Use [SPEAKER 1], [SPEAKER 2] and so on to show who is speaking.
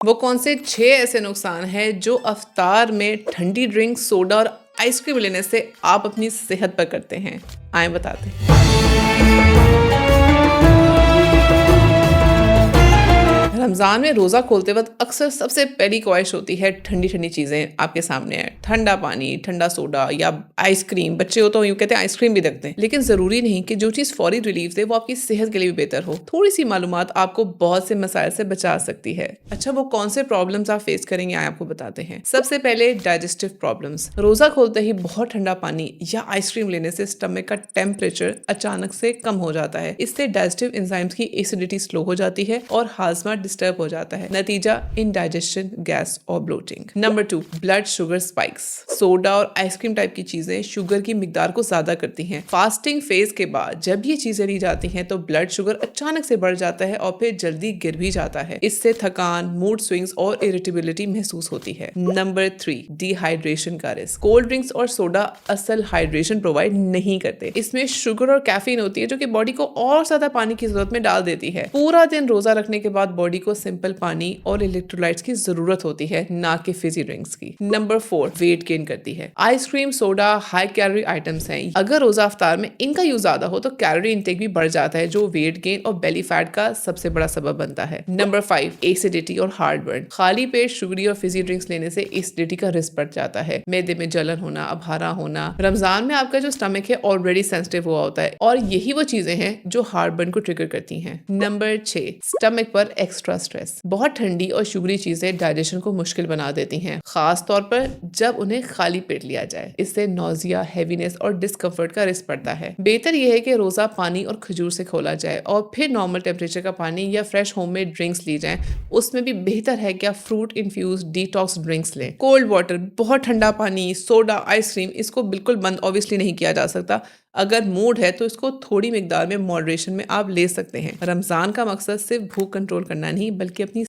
[SPEAKER 1] वो कौन से 6 ऐसे नुकसान हैं जो अफ्तार में ठंडी ड्रिंक, सोडा और आइसक्रीम लेने से आप अपनी सेहत पर करते हैं? आए बताते हैं। रमज़ान में रोज़ा खोलते वक्त अक्सर सबसे पहली ख्वाहिश होती है ठंडी ठंडी चीज़ें आपके सामने है। ठंडा पानी, ठंडा सोडा या आइसक्रीम। बच्चे हो तो यूँ कहते हैं आइसक्रीम भी रखते हैं, लेकिन ज़रूरी नहीं कि जो चीज़ फौरी रिलीफ दे वो आपकी सेहत के लिए भी बेहतर हो। थोड़ी सी मालूमात आपको बहुत से मसाइल से बचा सकती है। अच्छा, वो कौन से प्रॉब्लम्स आप फेस करेंगे आए आपको बताते हैं। सबसे पहले डाइजेस्टिव प्रॉब्लम्स। रोज़ा खोलते ही बहुत ठंडा पानी या आइसक्रीम लेने से स्टमक का टेम्परेचर अचानक से कम हो जाता है। इससे डाइजेस्टिव एंजाइम्स की एसिडिटी स्लो हो जाती है और हाजमा डिस्टर्ब हो जाता है। नतीजा इंडाइजेशन, गैस और bloating. Number 2, blood sugar spikes. Soda और आइसक्रीम टाइप की चीजें शुगर की मिकदार को ज्यादा करती हैं। फास्टिंग फेज के बाद जब ये चीजें ली जाती हैं तो ब्लड शुगर अचानक से बढ़ जाता है और फिर जल्दी गिर भी जाता है। इससे थकान, मूड स्विंग्स और इरिटेबिलिटी महसूस होती है। नंबर 3, डिहाइड्रेशन का रिस्क। कोल्ड ड्रिंक्स और सोडा असल हाइड्रेशन प्रोवाइड नहीं करते। इसमें शुगर और कैफीन होती है जो कि बॉडी को और ज्यादा पानी की जरूरत में डाल देती है। पूरा दिन रोजा रखने के बाद बॉडी को सिंपल पानी और इलेक्ट्रोलाइट्स की जरूरत होती है, ना कि फिजी ड्रिंक्स की। नंबर 4, वेट गेन करती है। Ice cream, soda high calorie items हैं। अगर रोजा अफ्तार में इनका यूज ज्यादा हो तो कैलोरी इंटेक भी बढ़ जाता है, जो वेट गेन और बेली फैट का सबसे बड़ा सबब बनता है। नंबर 5, एसिडिटी और हार्ट बर्न। खाली पेट शुगरी और फिजी ड्रिंक्स लेने से एसिडिटी का रिस्क बढ़ जाता है। मैदे में जलन होना, अभारा होना। रमजान में आपका जो स्टमक है ऑलरेडी सेंसिटिव हुआ होता है और यही वो चीजें हैं जो हार्ट बर्न को ट्रिगर करती हैं। नंबर 6, स्टमक पर एक्स्ट्रा स्ट्रेस। बहुत ठंडी और शुगरी चीजें डाइजेशन को मुश्किल बना देती हैं, खास तौर पर जब उन्हें खाली पेट लिया जाए। इससे नौजिया, हैवीनेस और डिस्कम्फर्ट का रिस्क बढ़ता है। बेहतर यह है कि रोजा पानी और खजूर से खोला जाए और फिर नॉर्मल टेम्परेचर का पानी या फ्रेश होममेड ड्रिंक्स ली जाएं। उसमें भी बेहतर है कि आप फ्रूट इन्फ्यूज डिटॉक्स ड्रिंक्स लें। कोल्ड वाटर, बहुत ठंडा पानी, सोडा, आइसक्रीम, इसको बिल्कुल बंद ऑब्वियसली नहीं किया जा सकता। अगर मूड है तो इसको थोड़ी मिकदार में मॉडरेशन में आप ले सकते हैं। रमजान का मकसद सिर्फ भूख कंट्रोल करना नहीं बल्कि अपनी